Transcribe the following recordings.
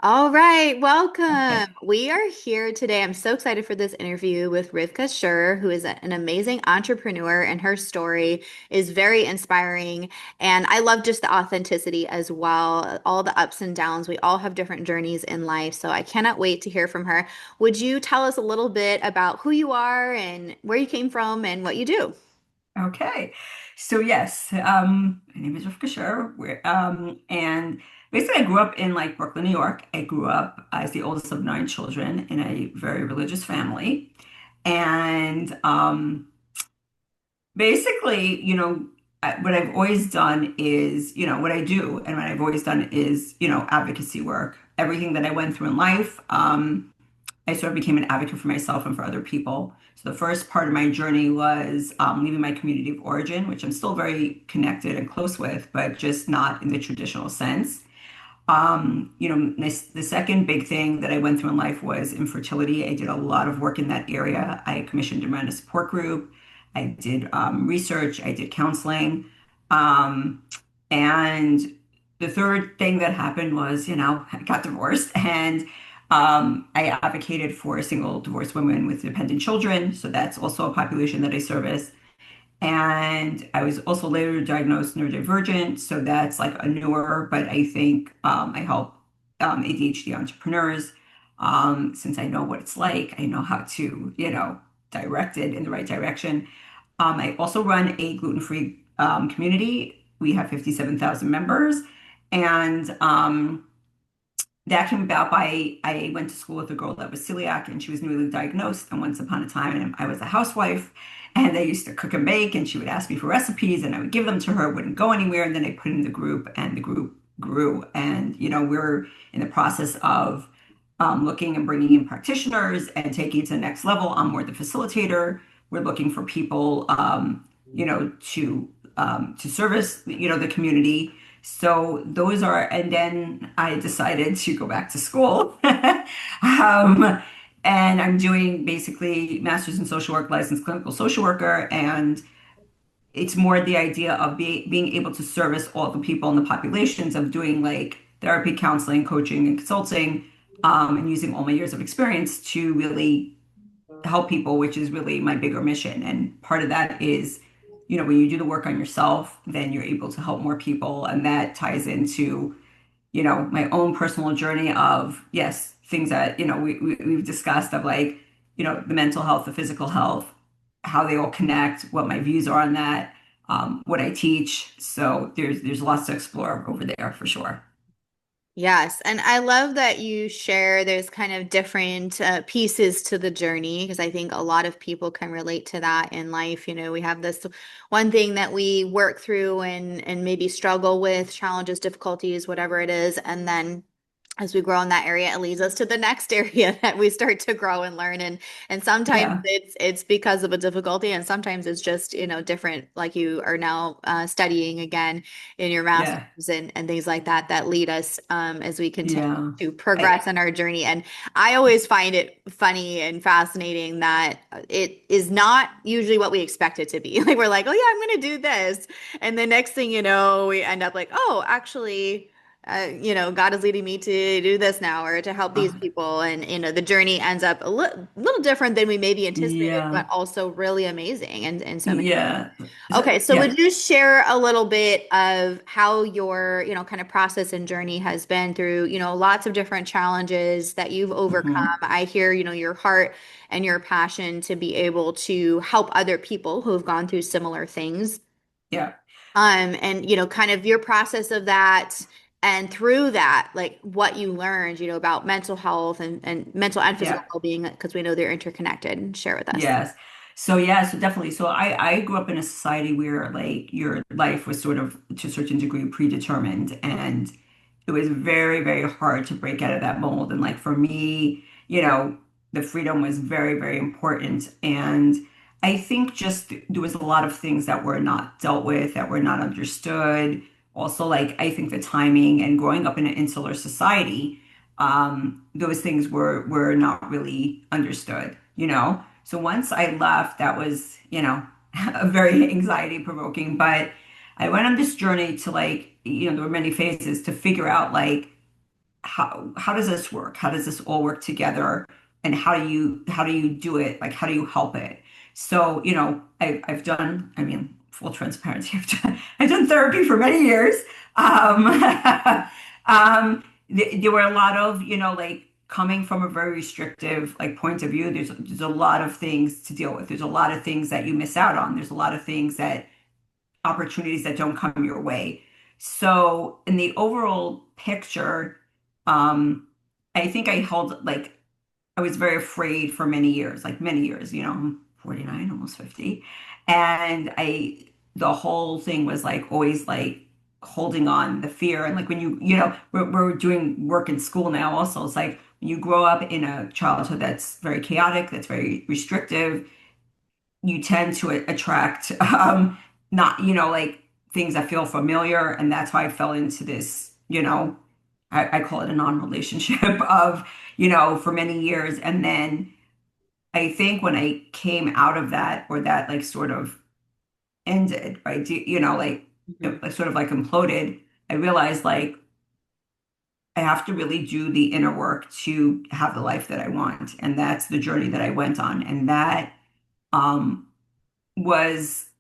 All right, welcome. Okay. We are here today. I'm so excited for this interview with Rivkah Shur, who is an amazing entrepreneur, and her story is very inspiring. And I love just the authenticity as well, all the ups and downs. We all have different journeys in life, so I cannot wait to hear from her. Would you tell us a little bit about who you are and where you came from and what you do? Okay. So yes, my name is Rivkah Shur. And basically I grew up in like Brooklyn, New York. I grew up as the oldest of nine children in a very religious family. And basically, what I've always done is, what I do and what I've always done is, advocacy work. Everything that I went through in life, I sort of became an advocate for myself and for other people. So the first part of my journey was leaving my community of origin, which I'm still very connected and close with, but just not in the traditional sense. The second big thing that I went through in life was infertility. I did a lot of work in that area. I commissioned and ran a support group. I did research. I did counseling. Um, and the third thing that happened was, I got divorced and I advocated for single divorced women with dependent children. So that's also a population that I service. And I was also later diagnosed neurodivergent. So that's like a newer, but I think I help ADHD entrepreneurs since I know what it's like. I know how to, direct it in the right direction. I also run a gluten-free community. We have 57,000 members. And that came about by I went to school with a girl that was celiac and she was newly diagnosed. And once upon a time, I was a housewife and I used to cook and bake and she would ask me for recipes and I would give them to her, it wouldn't go anywhere. And then I put it in the group and the group grew. And, we're in the process of looking and bringing in practitioners and taking it to the next level. I'm more the facilitator. We're looking for people, to service, the community. So those are, and then I decided to go back to school. And I'm doing basically master's in social work, licensed clinical social worker, and it's more the idea of being able to service all the people in the populations of doing like therapy, counseling, coaching, and consulting, and using all my years of experience to really help people, which is really my bigger mission. And part of that is, when you do the work on yourself, then you're able to help more people. And that ties into, my own personal journey of, yes, things that, we've discussed of like, the mental health, the physical health, how they all connect, what my views are on that, what I teach. So there's lots to explore over there for sure. Yes, and I love that you share there's kind of different pieces to the journey because I think a lot of people can relate to that in life. We have this one thing that we work through and maybe struggle with, challenges, difficulties, whatever it is, and then as we grow in that area, it leads us to the next area that we start to grow and learn. And sometimes Yeah. it's because of a difficulty, and sometimes it's just, different, like you are now studying again in your Yeah. master's and things like that that lead us as we continue Yeah. to I, progress in our journey. And I always find it funny and fascinating that it is not usually what we expect it to be. Like we're like, oh yeah, I'm going to do this. And the next thing you know, we end up like, oh, actually God is leading me to do this now or to help these uh, people. And, the journey ends up a little different than we maybe anticipated, yeah. but also really amazing and so many ways. Yeah. Okay, so Yeah. would you share a little bit of how your, kind of process and journey has been through, lots of different challenges that you've overcome? Hmm. I hear, your heart and your passion to be able to help other people who have gone through similar things. Yeah. And kind of your process of that and through that, like what you learned, about mental health and mental and physical Yeah. well-being, because we know they're interconnected. Share with us. Yes. So yeah, so definitely. So I grew up in a society where like your life was sort of to a certain degree predetermined and it was very, very hard to break out of that mold. And like for me, the freedom was very, very important. And I think just there was a lot of things that were not dealt with, that were not understood. Also, like I think the timing and growing up in an insular society, those things were not really understood, So once I left, that was, very anxiety provoking. But I went on this journey to like, there were many phases to figure out like how does this work? How does this all work together? And how do you do it? Like how do you help it? So, I've done, I mean, full transparency, I've done therapy for many years. Um, there were a lot of, like coming from a very restrictive like point of view, there's a lot of things to deal with. There's a lot of things that you miss out on. There's a lot of things that opportunities that don't come your way. So in the overall picture, I think I held like I was very afraid for many years, I'm 49, almost 50. And the whole thing was like always like holding on the fear. And like when we're doing work in school now also, it's like when you grow up in a childhood that's very chaotic, that's very restrictive, you tend to attract not like things that feel familiar, and that's why I fell into this, I call it a non-relationship of for many years. And then I think when I came out of that, or that like sort of ended, right, like Mhm. it sort of like imploded, I realized like I have to really do the inner work to have the life that I want, and that's the journey that I went on. And that um was,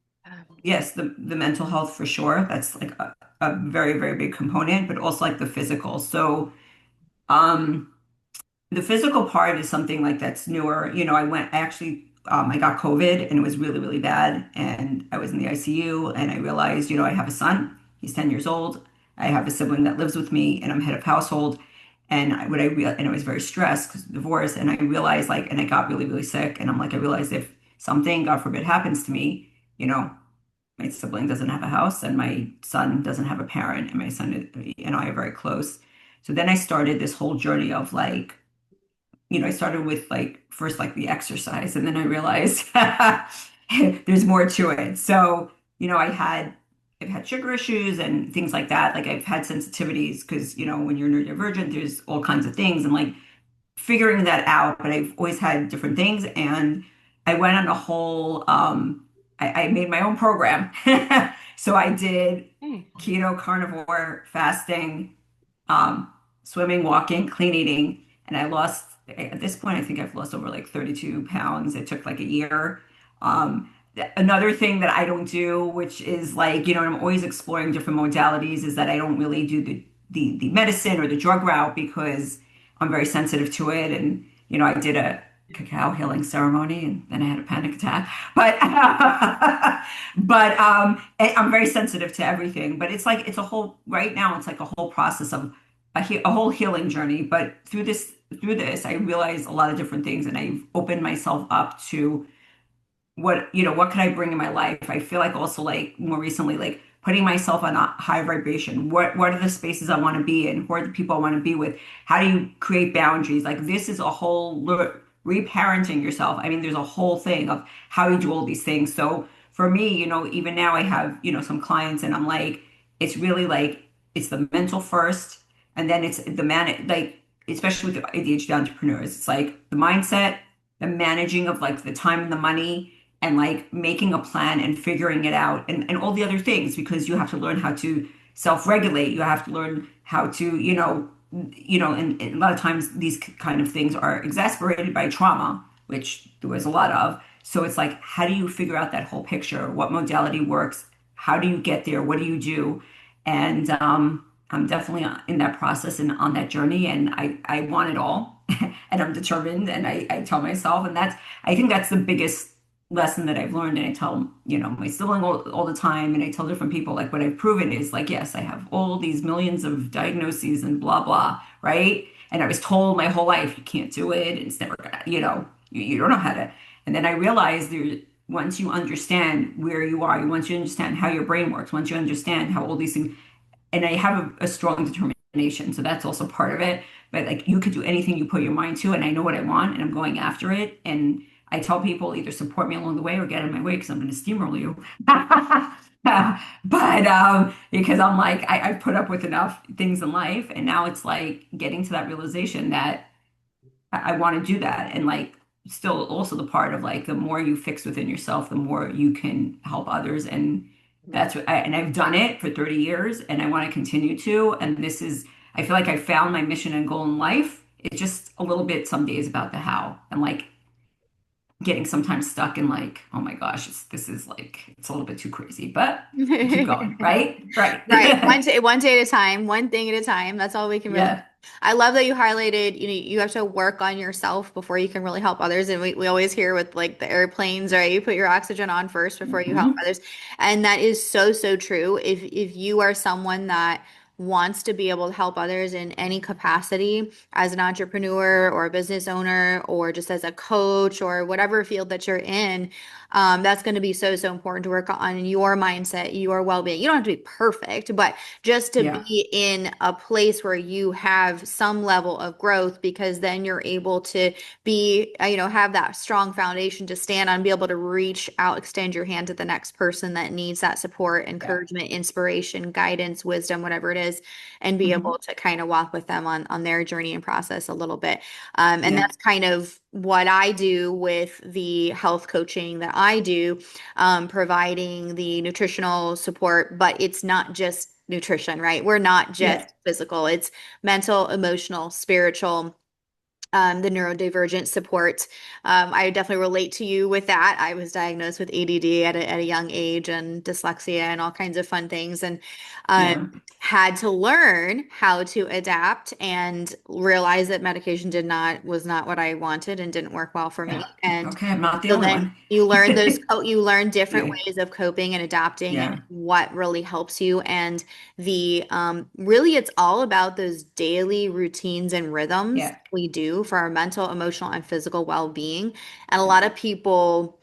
yes, the mental health for sure. That's like a very, very big component, but also like the physical. So, um, the physical part is something like that's newer. I got COVID and it was really, really bad. And I was in the ICU and I realized, I have a son. He's 10 years old. I have a sibling that lives with me and I'm head of household. And I was very stressed because of divorce. And I realized like, and I got really, really sick. And I'm like, I realized if something, God forbid, happens to me, my sibling doesn't have a house and my son doesn't have a parent, and my son and I are very close. So then I started this whole journey of like, I started with like first like the exercise, and then I realized there's more to it. So, I've had sugar issues and things like that. Like I've had sensitivities because, when you're neurodivergent, there's all kinds of things, and like figuring that out, but I've always had different things. And I went on a whole, I made my own program. So I did Okay. keto, carnivore, fasting, um, swimming, walking, clean eating. And at this point, I think I've lost over like 32 pounds. It took like a year. Another thing that I don't do, which is like, I'm always exploring different modalities, is that I don't really do the medicine or the drug route because I'm very sensitive to it. And, I did a cacao healing ceremony and then I had a panic attack. But, I'm very sensitive to everything. But it's like, right now, it's like a whole process of a whole healing journey. But through this, I realized a lot of different things, and I've opened myself up to what could I bring in my life? I feel like also like more recently, like putting myself on a high vibration. What are the spaces I want to be in? Who are the people I want to be with? How do you create boundaries? Like this is a whole reparenting yourself. I mean, there's a whole thing of how you do all these things. So for me, even now I have, some clients, and I'm like, it's really like it's the mental first, and then it's the man, like especially with the ADHD entrepreneurs, it's like the mindset, the managing of like the time and the money, and like making a plan and figuring it out, and all the other things, because you have to learn how to self-regulate. You have to learn how to, and a lot of times these kind of things are exasperated by trauma, which there was a lot of. So it's like, how do you figure out that whole picture? What modality works? How do you get there? What do you do? And I'm definitely in that process and on that journey, and I want it all, and I'm determined, and I tell myself, and I think that's the biggest lesson that I've learned. And I tell, my sibling all the time, and I tell different people, like what I've proven is like, yes, I have all these millions of diagnoses and blah, blah, right? And I was told my whole life, you can't do it. It's never gonna, you don't know how to. And then I realized once you understand where you are, once you understand how your brain works, once you understand how all these things, and I have a strong determination, so that's also part of it. But like you could do anything you put your mind to, and I know what I want, and I'm going after it. And I tell people either support me along the way or get in my way because I'm going to steamroll you. But because I'm like I've put up with enough things in life, and now it's like getting to that realization that I want to do that, and like still also the part of like the more you fix within yourself, the more you can help others. And that's what I've done it for 30 years, and I want to continue to. And this is I feel like I found my mission and goal in life. It's just a little bit some days about the how and like getting sometimes stuck in like, oh my gosh, this is like it's a little bit too crazy, but I keep going, right? Right. Right. One day at a time, one thing at a time. That's all we can really. Yeah. I love that you highlighted, you have to work on yourself before you can really help others. And we always hear with like the airplanes, right? You put your oxygen on first before you help Hmm. others. And that is so, so true. If you are someone that wants to be able to help others in any capacity as an entrepreneur or a business owner or just as a coach or whatever field that you're in, that's going to be so, so important to work on your mindset, your well-being. You don't have to be perfect, but just to Yeah. be in a place where you have some level of growth, because then you're able to be, have that strong foundation to stand on, be able to reach out, extend your hand to the next person that needs that support, Yeah. encouragement, inspiration, guidance, wisdom, whatever it is, and be able Hmm. to kind of walk with them on their journey and process a little bit. And Yeah. that's kind of what I do with the health coaching that I do, providing the nutritional support, but it's not just nutrition, right? We're not Yeah. just physical, it's mental, emotional, spiritual, the neurodivergent support. I definitely relate to you with that. I was diagnosed with ADD at a young age and dyslexia and all kinds of fun things, and Yeah. had to learn how to adapt and realize that medication was not what I wanted and didn't work well for Yeah. me. And Okay. I'm not the so only then one. you learn different Yeah. ways of coping and adapting and Yeah. what really helps you. And the really it's all about those daily routines and rhythms Yeah. we do for our mental, emotional, and physical well-being. And a Yeah. lot of people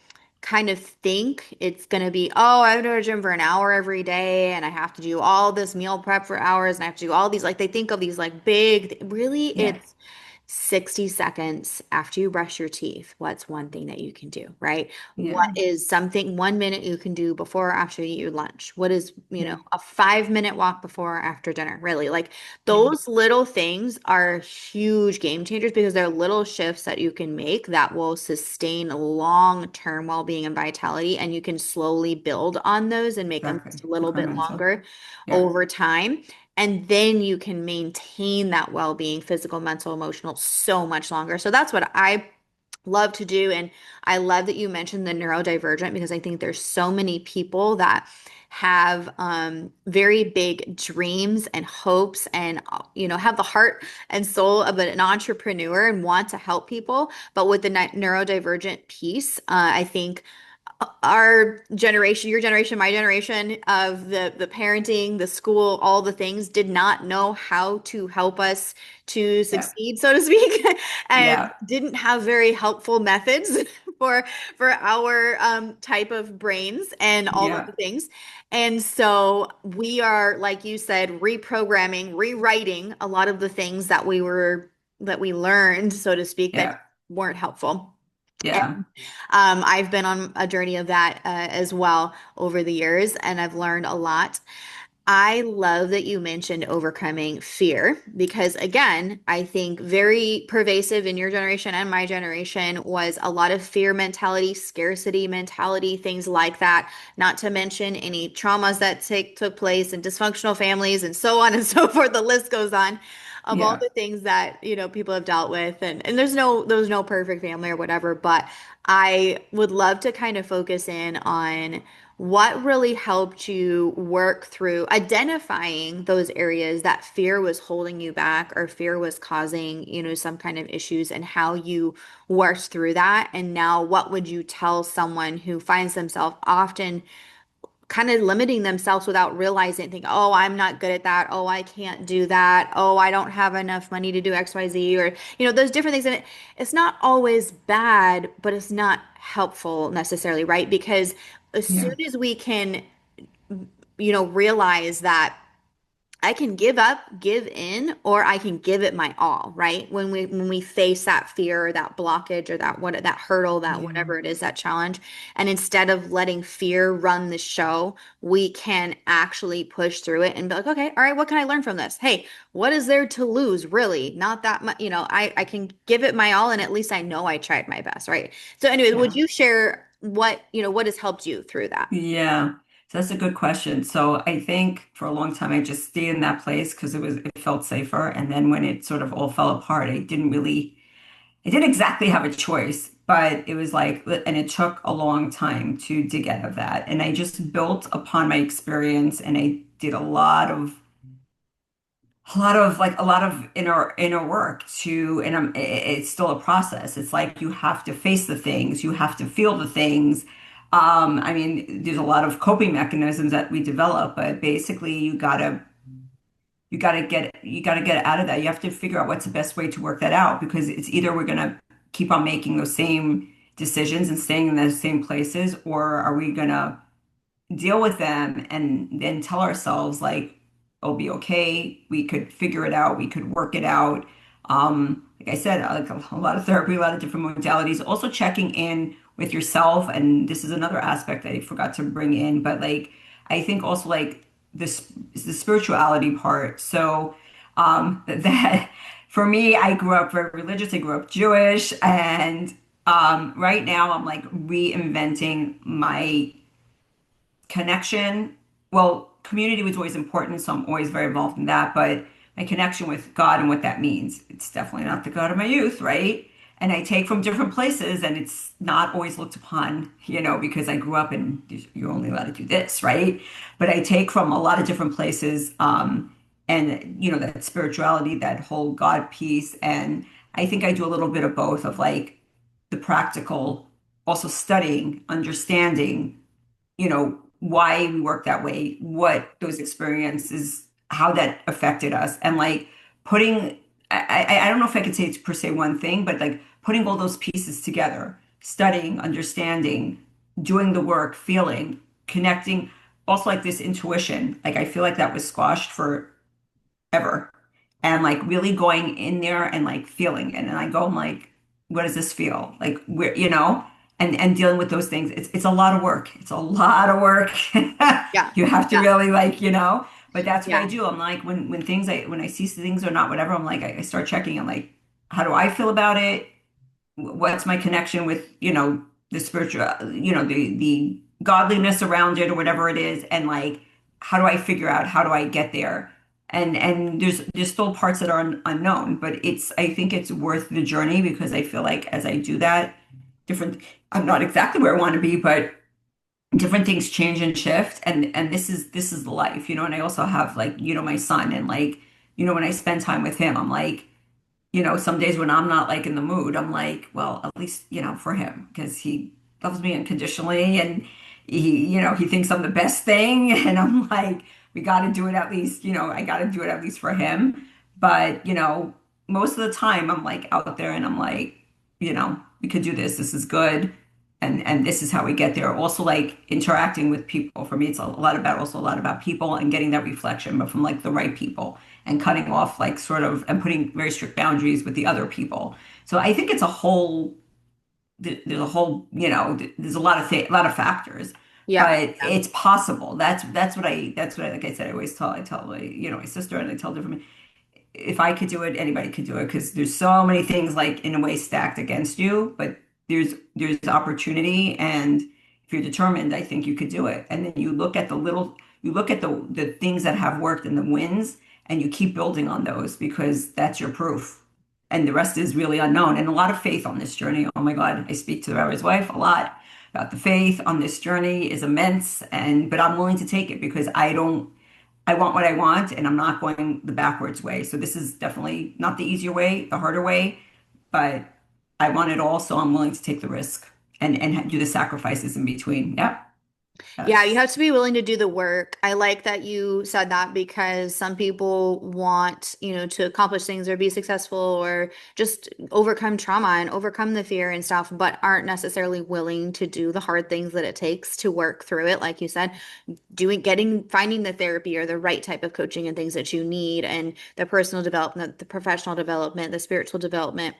kind of think it's going to be, oh, I have to go to the gym for an hour every day and I have to do all this meal prep for hours and I have to do all these, like they think of these like big, really Yeah. it's 60 seconds after you brush your teeth. What's one thing that you can do, right? What Yeah. is something 1 minute you can do before or after you eat your lunch? What is, Yeah. a 5 minute walk before or after dinner? Really, like Yeah. those little things are huge game changers because they're little shifts that you can make that will sustain long-term well-being and vitality. And you can slowly build on those and make them Exactly. just a little bit Incremental. longer Yeah. over time. And then you can maintain that well-being, physical, mental, emotional, so much longer. So that's what I love to do. And I love that you mentioned the neurodivergent because I think there's so many people that have very big dreams and hopes and have the heart and soul of an entrepreneur and want to help people, but with the neurodivergent piece, I think our generation, your generation, my generation of the parenting, the school, all the things did not know how to help us to Yeah. succeed, so to speak, and Yeah. didn't have very helpful methods for our type of brains and all of Yeah. the things. And so we are, like you said, reprogramming, rewriting a lot of the things that we learned, so to speak, that Yeah. weren't helpful. Yeah. I've been on a journey of that as well over the years, and I've learned a lot. I love that you mentioned overcoming fear because, again, I think very pervasive in your generation and my generation was a lot of fear mentality, scarcity mentality, things like that. Not to mention any traumas that took place and dysfunctional families and so on and so forth. The list goes on of all Yeah. the things that people have dealt with, and there's no perfect family or whatever, but I would love to kind of focus in on what really helped you work through identifying those areas that fear was holding you back or fear was causing, some kind of issues, and how you worked through that. And now, what would you tell someone who finds themselves often kind of limiting themselves without realizing, think, oh, I'm not good at that. Oh, I can't do that. Oh, I don't have enough money to do XYZ, or, those different things. And it's not always bad, but it's not helpful necessarily, right? Because as soon Yeah. as we can, realize that I can give up, give in, or I can give it my all, right? When we face that fear or that blockage or that hurdle, that Yeah. whatever it is, that challenge, and instead of letting fear run the show, we can actually push through it and be like, okay, all right, what can I learn from this? Hey, what is there to lose, really? Not that much, I can give it my all and at least I know I tried my best, right? So anyways, would Yeah. you share what has helped you through that? Yeah. So that's a good question. So I think for a long time I just stayed in that place because it felt safer. And then when it sort of all fell apart, I didn't exactly have a choice, but it was like, and it took a long time to dig out of that. And I just built upon my experience, and I did a lot of inner work to, and it's still a process. It's like you have to face the things, you have to feel the things. I mean, there's a lot of coping mechanisms that we develop, but basically you gotta get out of that. You have to figure out what's the best way to work that out because it's either we're gonna keep on making those same decisions and staying in those same places, or are we gonna deal with them and then tell ourselves like it'll be okay, we could figure it out, we could work it out. Like I said, like a lot of therapy, a lot of different modalities, also checking in with yourself. And this is another aspect I forgot to bring in, but like I think also like this is the spirituality part. So that for me, I grew up very religious, I grew up Jewish, and right now I'm like reinventing my connection. Well, community was always important, so I'm always very involved in that. But my connection with God and what that means, it's definitely not the God of my youth, right? And I take from different places, and it's not always looked upon, because I grew up and you're only allowed to do this, right? But I take from a lot of different places, and that spirituality, that whole God piece, and I think I do a little bit of both of like the practical, also studying, understanding why we work that way, what those experiences, how that affected us, and like putting, I don't know if I could say it's per se one thing, but like putting all those pieces together, studying, understanding, doing the work, feeling, connecting, also like this intuition, like I feel like that was squashed for ever. And like really going in there and like feeling it. And I go, I'm like, what does this feel? Like and dealing with those things. It's a lot of work. It's a lot of work. Yeah. You have to Yeah. really like, but that's what I Yeah. do. I'm like when I see things or not, whatever, I'm like, I start checking. I'm like, how do I feel about it? What's my connection with the spiritual, the godliness around it or whatever it is, and like how do I figure out how do I get there? And there's still parts that are unknown, but I think it's worth the journey because I feel like as I do that, different I'm not exactly where I want to be, but different things change and shift, and this is the life, and I also have like my son, and like when I spend time with him, I'm like, some days when I'm not like in the mood, I'm like, well, at least, for him, because he loves me unconditionally and he thinks I'm the best thing. And I'm like, we got to do it at least, I got to do it at least for him. But, most of the time I'm like out there and I'm like, we could do this. This is good. And this is how we get there. Also like interacting with people. For me, it's a lot about people and getting that reflection, but from like the right people and cutting off like sort of and putting very strict boundaries with the other people. So I think it's a whole there's a whole there's a lot of factors, Yeah. but it's possible. That's what I like I said I tell my my sister, and I tell different, if I could do it, anybody could do it because there's so many things like in a way stacked against you, but there's opportunity, and if you're determined, I think you could do it. And then you look at the things that have worked and the wins, and you keep building on those because that's your proof. And the rest is really unknown. And a lot of faith on this journey. Oh my God, I speak to the rabbi's wife a lot about the faith on this journey is immense, and but I'm willing to take it because I want what I want, and I'm not going the backwards way. So this is definitely not the easier way, the harder way, but I want it all, so I'm willing to take the risk and do the sacrifices in between. Yep. Yeah, you Yes. have to be willing to do the work. I like that you said that because some people want, to accomplish things or be successful or just overcome trauma and overcome the fear and stuff, but aren't necessarily willing to do the hard things that it takes to work through it. Like you said, finding the therapy or the right type of coaching and things that you need and the personal development, the professional development, the spiritual development.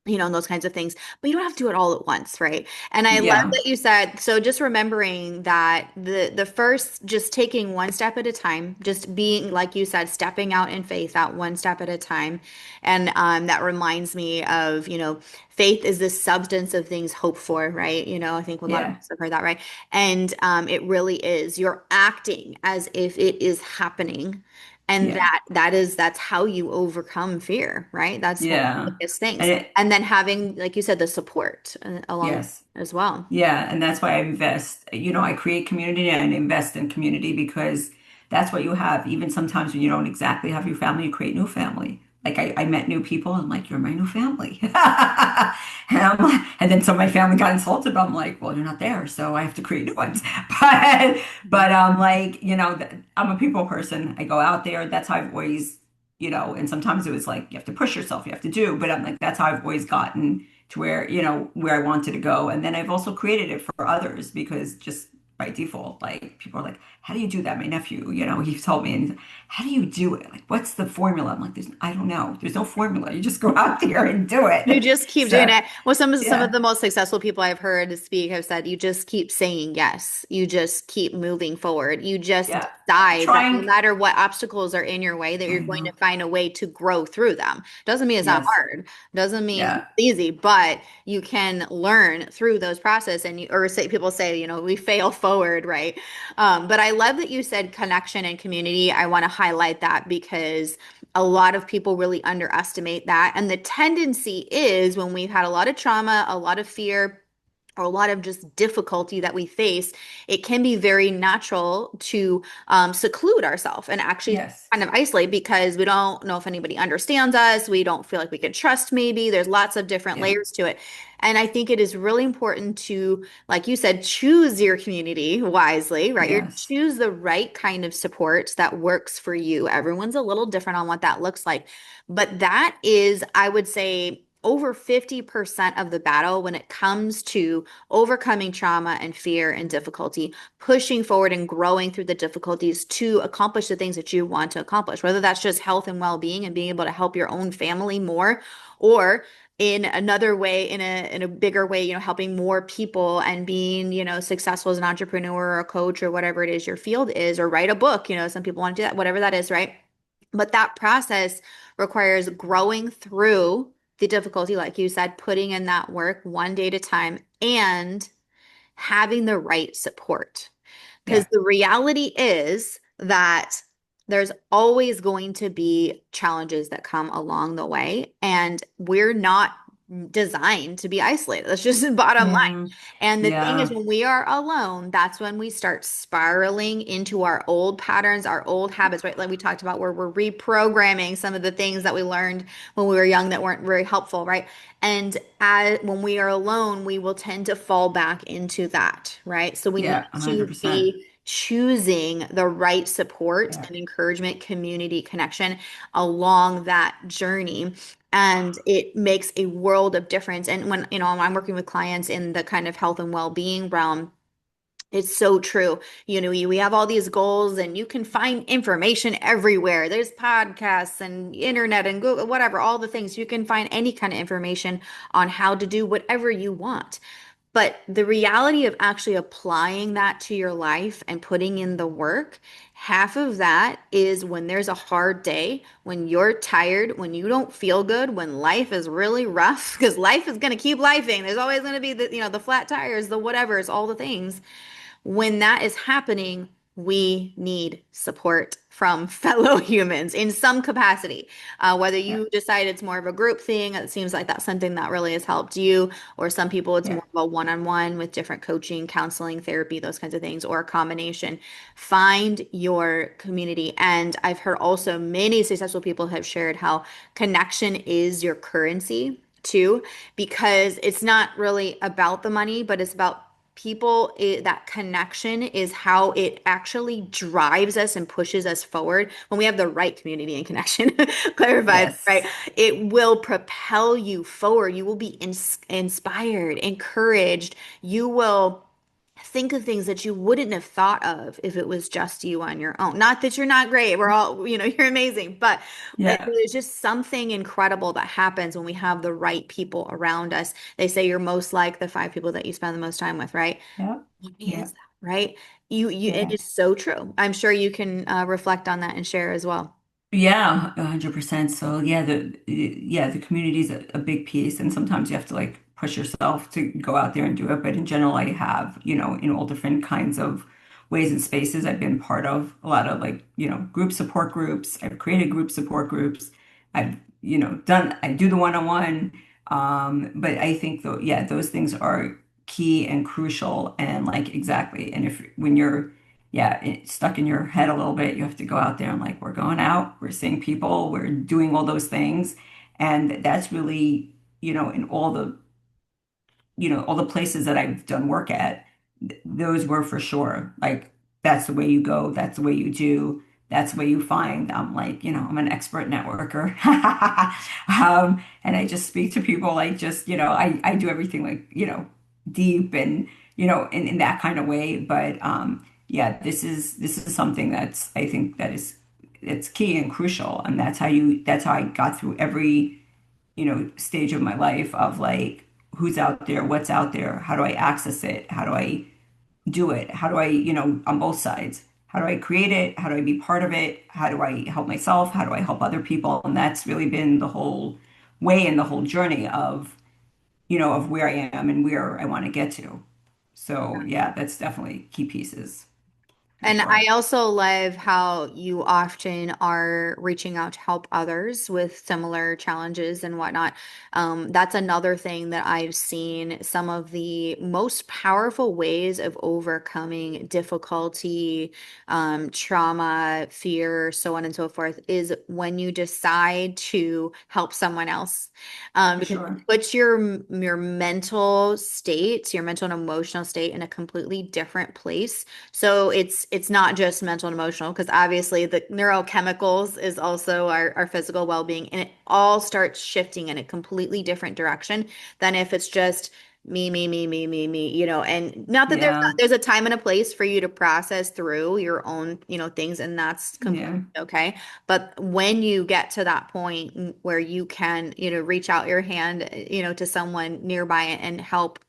and those kinds of things. But you don't have to do it all at once, right? And I love Yeah. that you said, so just remembering that the first, just taking one step at a time, just being, like you said, stepping out in faith, that one step at a time. And that reminds me of, faith is the substance of things hoped for, right? I think a lot of Yeah. us have heard that, right? And it really is. You're acting as if it is happening. And Yeah. that's how you overcome fear, right? That's one of the Yeah. biggest And things. it, And then having, like you said, the support along yes. as well. Yeah, and that's why I invest. I create community and invest in community because that's what you have. Even sometimes when you don't exactly have your family, you create new family. Like I met new people, I'm like, you're my new family. And then some of my family got insulted, but I'm like, well, you're not there, so I have to create new ones. But Mhm. but like, I'm a people person. I go out there. That's how I've always, and sometimes it was like you have to push yourself, you have to do, but I'm like, that's how I've always gotten to where I wanted to go. And then I've also created it for others because just by default, like people are like, how do you do that? My nephew, he told me, and he's like, how do you do it? Like, what's the formula? I'm like, I don't know. There's no formula. You just go out there and do You it. just keep doing So it. Well, some of yeah, the most successful people I've heard speak have said you just keep saying yes. You just keep moving forward. You just yeah. decide that no Trying, matter what obstacles are in your way, that I you're going to know. find a way to grow through them. Doesn't mean it's not Yes. hard. Doesn't mean it's Yeah. easy, but you can learn through those process. And or say people say, we fail forward, right? But I love that you said connection and community. I want to highlight that because a lot of people really underestimate that. And the tendency is when we've had a lot of trauma, a lot of fear, or a lot of just difficulty that we face, it can be very natural to seclude ourselves and actually Yes. kind of isolate because we don't know if anybody understands us. We don't feel like we can trust, maybe. There's lots of different Yeah. layers to it. And I think it is really important to, like you said, choose your community wisely, right? You Yes. choose the right kind of support that works for you. Everyone's a little different on what that looks like. But that is, I would say, over 50% of the battle when it comes to overcoming trauma and fear and difficulty, pushing forward and growing through the difficulties to accomplish the things that you want to accomplish, whether that's just health and well-being and being able to help your own family more, or in another way, in a bigger way, helping more people and being, successful as an entrepreneur or a coach or whatever it is your field is, or write a book, some people want to do that, whatever that is, right? But that process requires growing through the difficulty, like you said, putting in that work one day at a time and having the right support. Because Yeah. the reality is that there's always going to be challenges that come along the way, and we're not designed to be isolated. That's just the bottom line. Mm, And the thing is, yeah. when we are alone, that's when we start spiraling into our old patterns, our old habits, right? Like we talked about, where we're reprogramming some of the things that we learned when we were young that weren't very helpful, right? And when we are alone, we will tend to fall back into that, right? So we need Yeah. 100%. to be choosing the right support Yeah. and encouragement, community connection along that journey. And it makes a world of difference. And when, I'm working with clients in the kind of health and well-being realm, it's so true. We have all these goals and you can find information everywhere. There's podcasts and internet and Google, whatever, all the things. You can find any kind of information on how to do whatever you want. But the reality of actually applying that to your life and putting in the work, half of that is when there's a hard day, when you're tired, when you don't feel good, when life is really rough, because life is going to keep lifing. There's always going to be the flat tires, the whatevers, all the things. When that is happening, we need support from fellow humans in some capacity. Whether Yeah. you decide it's more of a group thing, it seems like that's something that really has helped you, or some people it's Yeah. more of a one-on-one with different coaching, counseling, therapy, those kinds of things, or a combination. Find your community. And I've heard also many successful people have shared how connection is your currency too, because it's not really about the money, but it's about people. That connection is how it actually drives us and pushes us forward. When we have the right community and connection clarified, right, Yes. it will propel you forward. You will be inspired, encouraged. You will think of things that you wouldn't have thought of if it was just you on your own. Not that you're not great. We're all, you're amazing, but Yeah. there's just something incredible that happens when we have the right people around us. They say you're most like the five people that you spend the most time with, right? Yeah. What is Yeah. that, right? It Yeah. is so true. I'm sure you can reflect on that and share as well. Yeah, 100%. So the community is a big piece, and sometimes you have to like push yourself to go out there and do it. But in general, I have, in all different kinds of ways and spaces, I've been part of a lot of like, group support groups. I've created group support groups. I've, I do the one-on-one. But I think though, yeah, those things are key and crucial, and like exactly. And if when you're it's stuck in your head a little bit. You have to go out there and like, we're going out, we're seeing people, we're doing all those things. And that's really, in all the places that I've done work at, those were for sure. Like, that's the way you go, that's the way you do, that's the way you find. I'm like, I'm an expert networker. And I just speak to people like just, I do everything like, deep and, in that kind of way. But yeah, this is something that's I think that is it's key and crucial. And that's how I got through every stage of my life of like who's out there, what's out there, how do I access it, how do I do it, how do I, on both sides, how do I create it, how do I be part of it, how do I help myself, how do I help other people, and that's really been the whole way and the whole journey of where I am and where I want to get to. So yeah, that's definitely key pieces for And I sure. also love how you often are reaching out to help others with similar challenges and whatnot. That's another thing that I've seen. Some of the most powerful ways of overcoming difficulty, trauma, fear, so on and so forth, is when you decide to help someone else. For Because sure. it puts your mental state, your mental and emotional state in a completely different place, so it's not just mental and emotional, because obviously the neurochemicals is also our physical well-being, and it all starts shifting in a completely different direction than if it's just me, and not that there's not, Yeah. there's a time and a place for you to process through your own, things, and that's completely Yeah. okay. But when you get to that point where you can, reach out your hand, to someone nearby and help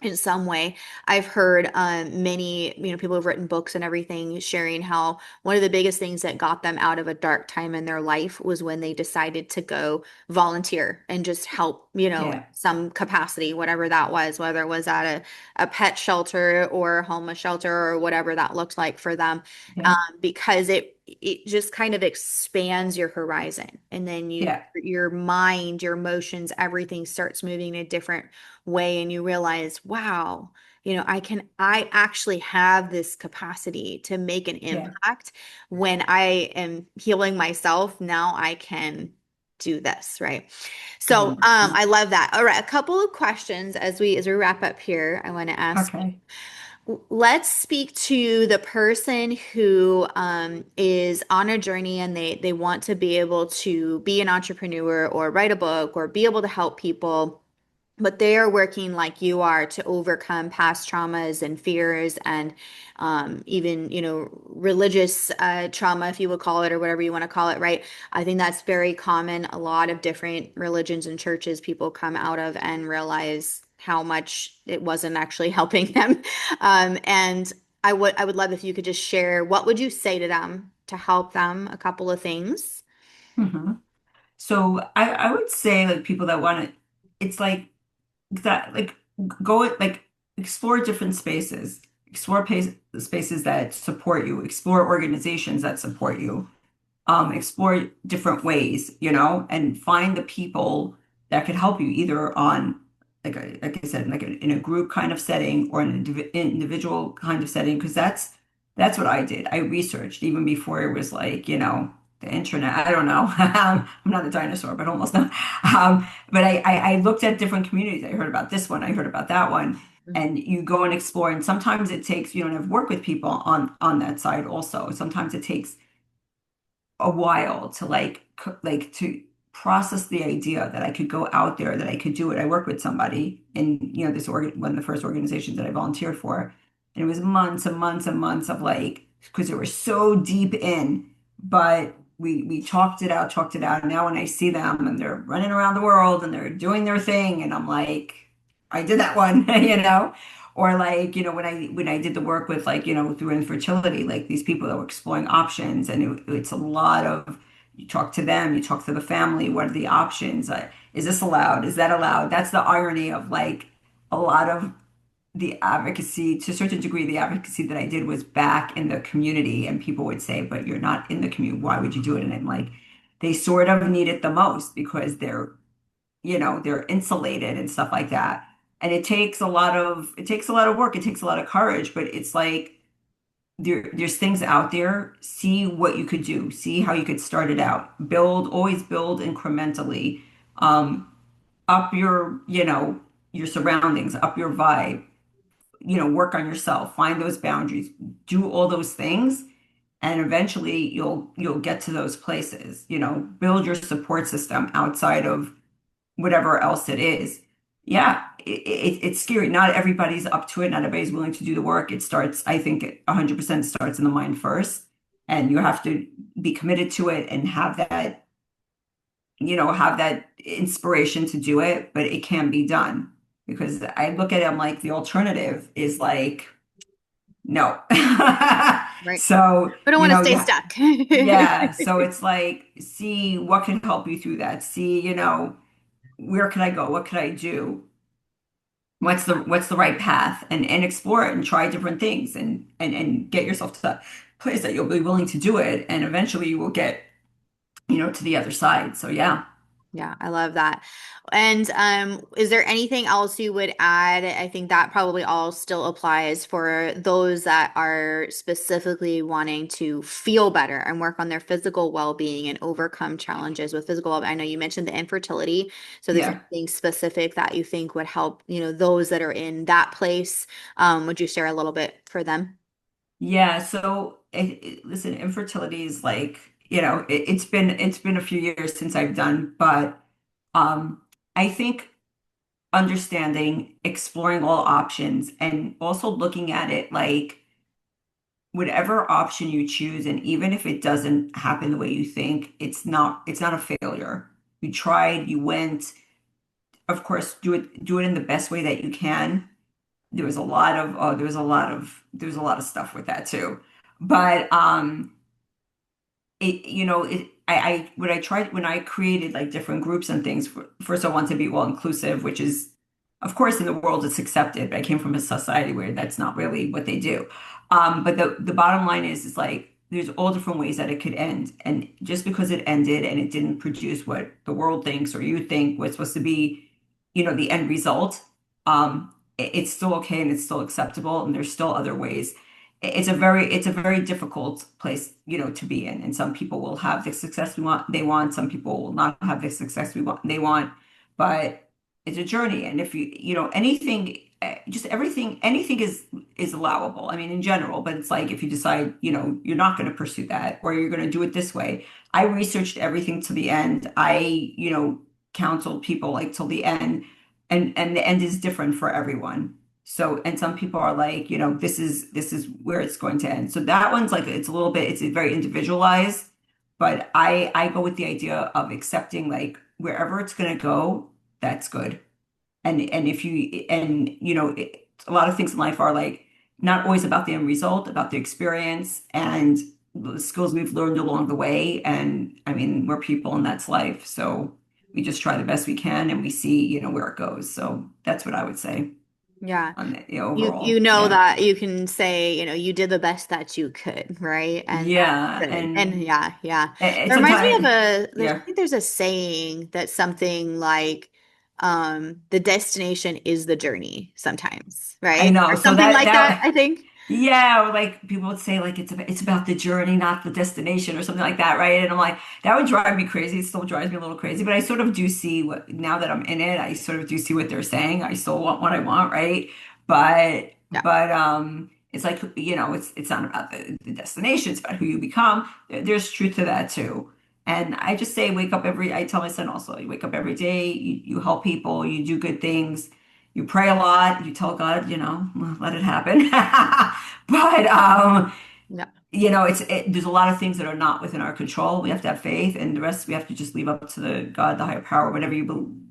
in some way. I've heard many, people who've written books and everything sharing how one of the biggest things that got them out of a dark time in their life was when they decided to go volunteer and just help, Yeah. some capacity, whatever that was, whether it was at a pet shelter or a homeless shelter or whatever that looked like for them. Yeah. Because it just kind of expands your horizon, and then Yeah. your mind, your emotions, everything starts moving in a different way, and you realize, wow, I actually have this capacity to make an Yeah. impact. When I am healing myself, now I can do this, right? So 100%. I love that. All right, a couple of questions as we wrap up here. I want to ask you. Okay. Let's speak to the person who is on a journey, and they want to be able to be an entrepreneur or write a book or be able to help people, but they are working like you are to overcome past traumas and fears, and even, religious trauma, if you would call it, or whatever you want to call it, right? I think that's very common. A lot of different religions and churches people come out of and realize how much it wasn't actually helping them. And I would love if you could just share, what would you say to them to help them, a couple of things. hmm So I would say like people that want to, it's like go like explore different spaces, explore spaces that support you, explore organizations that support you, explore different ways, and find the people that could help you either on like I said, like in a group kind of setting or in an individual kind of setting, because that's what I did. I researched even before it was like, the internet. I don't know. I'm not a dinosaur, but almost not. But I looked at different communities. I heard about this one. I heard about that one. And you go and explore. And sometimes it takes, you don't have work with people on that side also. Sometimes it takes a while to like to process the idea that I could go out there, that I could do it. I work with somebody in, this one of the first organizations that I volunteered for. And it was months and months and months of like, because they were so deep in, but we talked it out. And now when I see them and they're running around the world and they're doing their thing, and I'm like, I did that one, you know? Or like, when I did the work with like, through infertility, like these people that were exploring options, and it's a lot of, you talk to them, you talk to the family, what are the options? Is this allowed? Is that allowed? That's the irony of like a lot of the advocacy, to a certain degree, the advocacy that I did was back in the community, and people would say, but you're not in the community. Why would you do it? And I'm like, they sort of need it the most because they're insulated and stuff like that. And it takes a lot of work. It takes a lot of courage, but it's like there's things out there. See what you could do. See how you could start it out. Always build incrementally. Um, Up your surroundings, up your vibe, work on yourself, find those boundaries, do all those things, and eventually you'll get to those places. Build your support system outside of whatever else it is. Yeah, it's scary. Not everybody's up to it. Not everybody's willing to do the work. It starts, I think, 100% starts in the mind first, and you have to be committed to it and have that inspiration to do it, but it can be done. Because I look at it, I'm like, the alternative is like, no. Right. So, We don't want to stay stuck. yeah. So it's like, see what can help you through that. See, where could I go? What could I do? What's the right path? And explore it and try different things and get yourself to that place that you'll be willing to do it. And eventually you will get, to the other side. So yeah. Yeah, I love that. And is there anything else you would add? I think that probably all still applies for those that are specifically wanting to feel better and work on their physical well-being and overcome challenges with physical well-being. I know you mentioned the infertility. So there's Yeah. anything specific that you think would help, those that are in that place. Would you share a little bit for them? Yeah, so listen, infertility is like, it's been a few years since I've done, but I think understanding, exploring all options, and also looking at it like whatever option you choose, and even if it doesn't happen the way you think, it's not a failure. You tried, you went, of course, do it in the best way that you can. There was a lot of stuff with that too. But what I tried when I created like different groups and things. First, I want to be well inclusive, which is, of course, in the world it's accepted. But I came from a society where that's not really what they do. But the bottom line is like there's all different ways that it could end, and just because it ended and it didn't produce what the world thinks or you think was supposed to be, the end result, it's still okay and it's still acceptable, and there's still other ways. It's a very difficult place, to be in. And some people will have the success they want. Some people will not have the success they want. But it's a journey. And if anything, just everything, anything is allowable. I mean, in general, but it's like if you decide, you're not going to pursue that or you're going to do it this way. I researched everything to the end. Counseled people like till the end, and the end is different for everyone. So, and some people are like, this is where it's going to end. So that one's like it's very individualized, but I go with the idea of accepting like wherever it's going to go, that's good. And if you and a lot of things in life are like not always about the end result, about the experience and the skills we've learned along the way. And I mean, we're people and that's life. So we just try the best we can and we see, where it goes. So that's what I would say Yeah. on the You overall. know Yeah. that you can say, you did the best that you could, right? And Yeah. that's good. And And yeah, yeah. It it's reminds me of sometimes, I yeah, think there's a saying that's something like, the destination is the journey sometimes, I right? know. Or So something that, like that, that, I think. yeah, or like people would say like it's about the journey, not the destination or something like that, right? And I'm like, that would drive me crazy. It still drives me a little crazy, but I sort of do see what, now that I'm in it, I sort of do see what they're saying. I still want what I want, right? But Yeah. but it's like, it's not about the destination, it's about who you become. There's truth to that too. And I just say I tell my son also, you wake up every day, you help people, you do good things, You pray a lot. You tell God, let it happen. But Yeah. there's a lot of things that are not within our control. We have to have faith, and the rest we have to just leave up to the God, the higher power, whatever you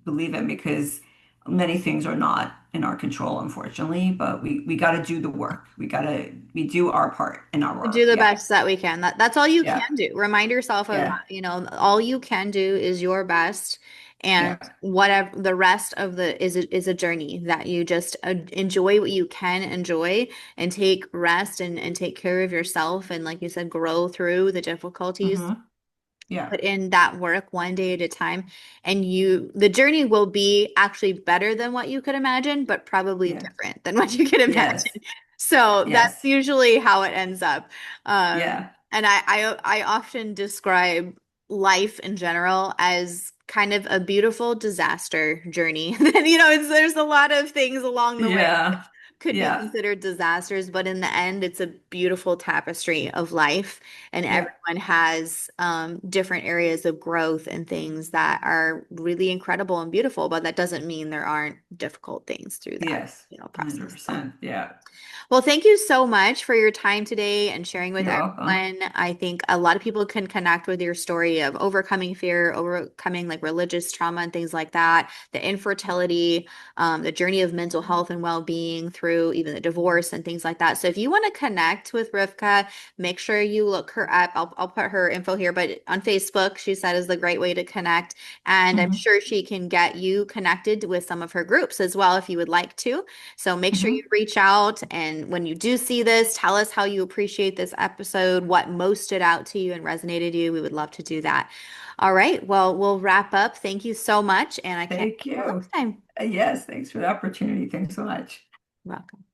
believe in, because many things are not in our control, unfortunately. But we got to do the work. We do our part in our We do work. the Yeah, best that we can. That's all you yeah, can do. Remind yourself of yeah, that. All you can do is your best, and yeah. whatever the rest of the is a journey that you just enjoy what you can enjoy, and take rest, and take care of yourself, and like you said, grow through the difficulties. Hmm. Yeah, Put in that work one day at a time, and the journey will be actually better than what you could imagine, but probably yeah, different than what you could yes, imagine. So that's yes, usually how it ends up. yeah, And I often describe life in general as kind of a beautiful disaster journey. And there's a lot of things along the way yeah, could be yeah, considered disasters, but in the end, it's a beautiful tapestry of life, and yeah, everyone has different areas of growth and things that are really incredible and beautiful, but that doesn't mean there aren't difficult things through that, yes, process. So. 100%. Yeah, Well, thank you so much for your time today and sharing with you're welcome. everyone. I think a lot of people can connect with your story of overcoming fear, overcoming like religious trauma and things like that, the infertility, the journey of mental health and well-being through even the divorce and things like that. So if you want to connect with Rivka, make sure you look her up. I'll put her info here, but on Facebook, she said is the great way to connect. And I'm Hmm. sure she can get you connected with some of her groups as well if you would like to. So make sure you Hmm. reach out. And when you do see this, tell us how you appreciate this episode, what most stood out to you and resonated you. We would love to do that. All right. Well, we'll wrap up. Thank you so much. And I can't Thank wait till you. next time. Yes, thanks for the opportunity. Thanks so much. You're welcome.